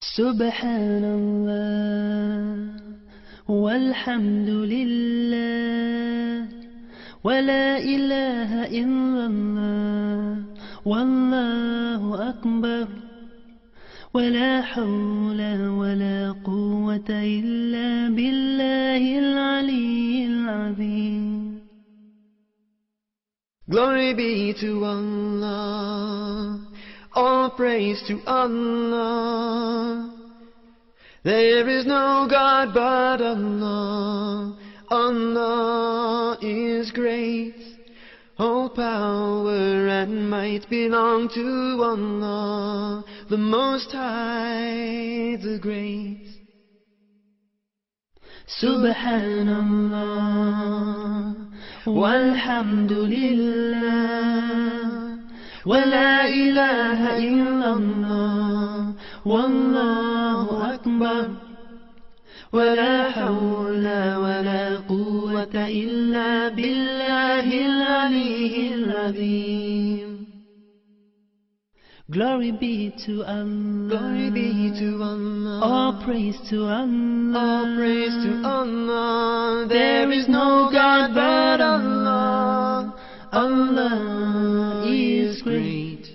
Subhanallah walhamdulillah wa la ilaha illallah wallahu akbar wa la hawla wa la quwwata illa billahil aliyyil azim. Glory be to Allah, all praise to Allah. There is no God but Allah. Allah is great. All power and might belong to Allah, the Most High, the Great. Subhanallah walhamdulillah wa la ilaha illallah wallahu akbar wa la hawla wa la quwwata illa billahil aliyyil azim. Glory be to Allah, glory be to Allah, all praise to Allah, all praise to Allah. There is no God but Allah. Allah is great.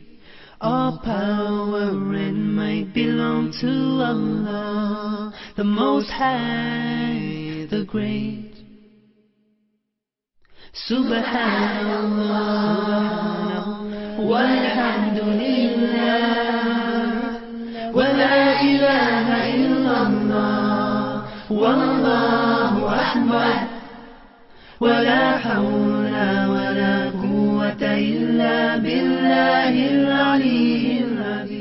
All power and might belong to Allah, the Most High, the Great. Subhanallah walhamdulillah wa la ilaha illallah wallahu akbar wa la hawla wa la quwwata illa billahil aliyyil azim.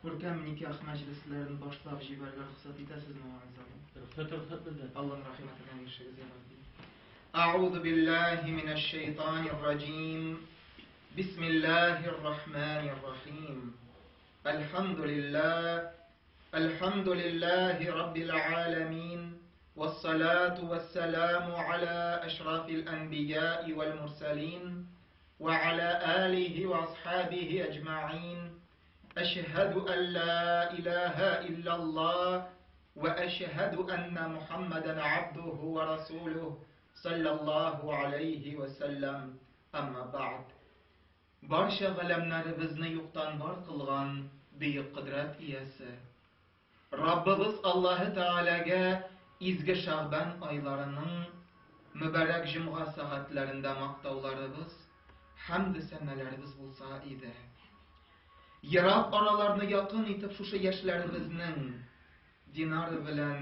Ko'rkam nikoh majlislarini boshlab jibarga ruxsat etasizmi muazzam? Ruxsat bildi. Alloh rahmatidan yashaysiz. A'udhu billahi minash shaytonir rajim. بسم الله الرحمن الرحيم الحمد لله رب العالمين والصلاة والسلام على أشرف الأنبياء والمرسلين وعلى آله وأصحابه أجمعين أشهد أن لا إله إلا الله وأشهد أن محمدا عبده ورسوله صلى الله عليه وسلم أما بعد Barcha g'alamlarimizni yo'qdan bor qilgan buyuk qudrat egasi Rabbimiz Alloh taolaga izgi Sha'ban oylarining muborak juma soatlarida maqtovlarimiz, hamd sanalarimiz bo'lsa edi. Yiroq oralarni yaqin etib shusha yoshlarimizning Dinar bilan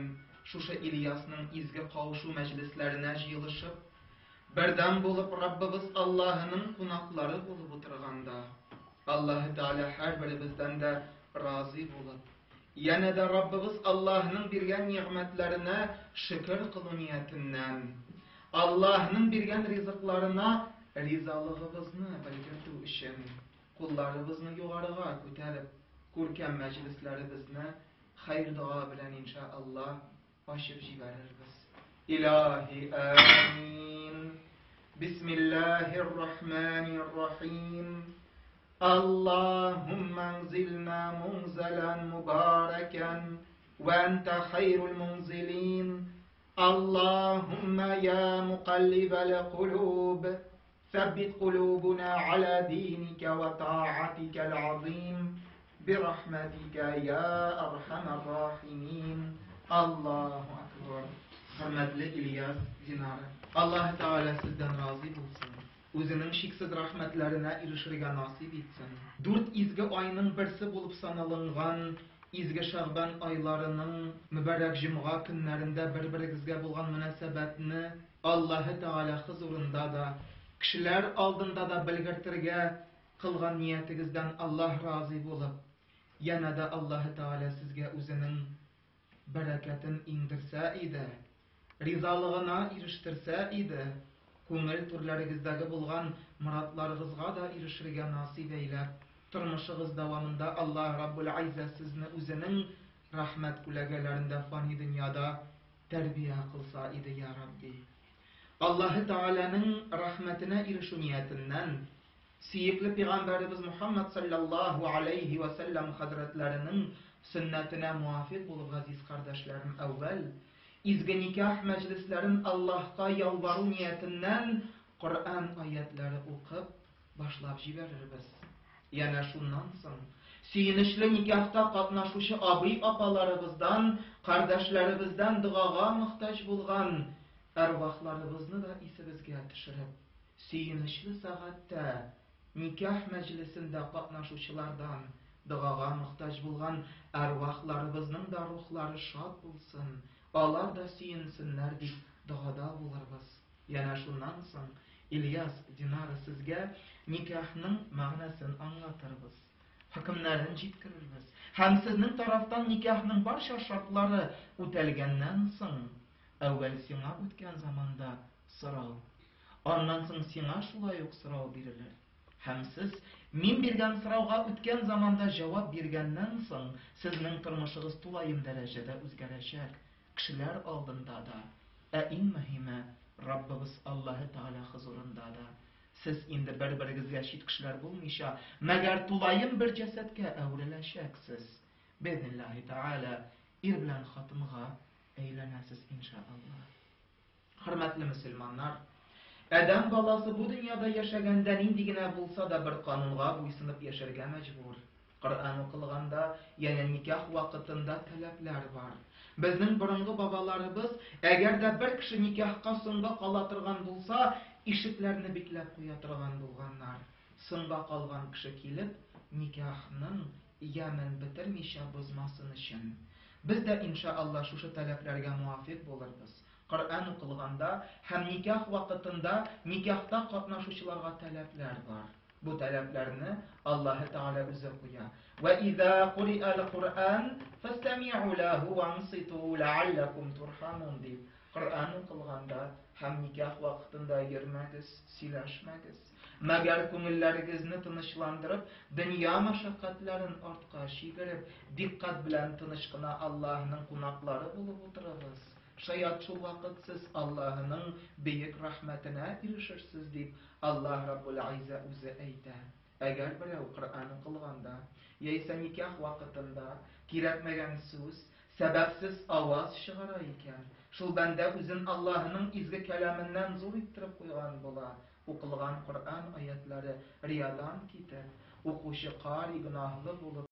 shusha İlyasning izgi qavushuv majlislarına yig'ilishib birdan bo'lib Rabbimiz Allohning qo'noqlari bo'lib o'tirganda Alloh taolo har birimizdan da rozi bo'lib yanada Rabbimiz Allohning bergan ne'matlarini shukr qilib niyatidan Allohning bergan rizqlarini rizoligimizni bildirdi uchun qo'llarimizni yuqoriga ko'tarib ko'rkam majlislarimizni xayr duo bilan inshaalloh ochib yuboramiz. İlahi amin. Bismillahirrahmanirrahim. Allahumma anzilna munzalan mubarakan wa anta khairul munzilin. Allahumma ya muqallibal qulub ثبت قلوبنا على دينك وطاعتك العظيم برحمتك يا أرحم الراحمين. الله أكبر. Hürmetli İlyas Dinar, Allah Teala sizden razı olsun. Özünün şiksiz rahmetlerine erişirge nasip etsin. 4 izgi ayının birsi bulup sanalıngan izgi Şaban aylarının mübarek cuma günlerinde birbirigizge bulgan münasebetini Allah Teala huzurunda da kişiler aldında da bilgirtirge kılgan niyetinizden Allah razı bulup yana da Allah Teala sizge özünün bereketin indirse idi. Rizalığına eriştirse idi, ko'ngil turlaringizdagi bo'lgan muratlaringizga da erishirga nasib eylab, turmushingiz davomida Alloh Rabbul Izza sizni o'zining rahmat ulagalarida fani dunyoda tarbiya qilsa edi ya Rabbi. Alloh taolaning rahmatine erishuv niyatidan suyukli payg'ambarimiz Muhammad sallallohu alayhi va sallam hazratlarining sunnatine muvafiq bo'lib aziz qardoshlarım avval izgi nikah majlislarin Allohga yalvaru niyatidan Qur'on oyatları o'qib boshlab yuboramiz. Yana shundan so'ng suyunishli nikahda qatnashuvchi abi opalarimizdan, qardoshlarımizdan duoga muhtoj bo'lgan arvohlarimizni da esimizga tushirib, suyunishli soatda nikah majlisida qatnashuvchilardan duoga muhtoj bo'lgan arvohlarimizning da ruhlari shod bo'lsin. Onlar da suyunsinlar deb duoda bo'lamiz. Yana shundan so'ng İlyas Dinar sizga nikahning ma'nosini anlatırız. Hukmlarini yetkazamiz. Ham sizning tarafdan nikahning barcha shartlari o'talgandan so'ng avval senga o'tgan zamonda so'rov, ondan so'ng senga shulay yo'q so'rov berilir. Ham siz men bergan so'rovga o'tgan zamonda javob bergandan so'ng sizning turmushingiz to'layim darajada o'zgaracak. Kişiler aldığında da en mühimi Rabbimiz Allah Teala huzurunda da siz indi bir-biringizga şit kişiler bulmayşa meğer tulayım bir cesetke evrileşeksiz. Bi'znillahi Teala ir bilan xotiniga eylenesiz inşallah. Hürmetli Müslümanlar, adam balası bu dünyada yaşagandan indigine bulsa da bir kanunga boysunib yaşarga mecbur. Qur'on o'qilganda yana nikah vaqtida talablar var. Bizning burungi babalarimiz agarda bir kishi nikahga so'ngga qola turgan bo'lsa, eshiklarni beklab qo'ya turgan bo'lganlar. So'ngga qolgan kishi kelib, nikahning yaman bitirmisha buzmasin uchun. Biz de inşallah şu talablarga muvafiq bo'lamiz. Qur'on o'qilganda ham nikah vaqtida nikahda qatnashuvchilarga talablar var. Bu talablarni Alloh taolo o'zi qo'ygan. Va idza quri'al Qur'an fastami'u lahu wansitu la'allakum turhamun deb Qur'on o'qilganda ham nikah vaqtida yurmagiz, silashmagiz. Мәгәр күңелләрегезне тынычландырып, дөнья мәшәкатьләрен артка шигереп, диккать белән тыныч кына Аллаһның кунаклары булып утырыгыз. Шаят шул вакыт сез Аллаһның бөек рәхмәтенә ирешерсез дип Аллаһ Раббул Изза үзе әйтә. Әгәр берәү Коръән укылганда, яисә никах вакытында кирәкмәгән сүз, сәбәпсез аваз чыгара икән, шул бәндә үзен Аллаһның изге кәламеннән зур иттереп куйган була. Укылган Коръән аятлары риядан китеп, укучы кари гөнаһлы булып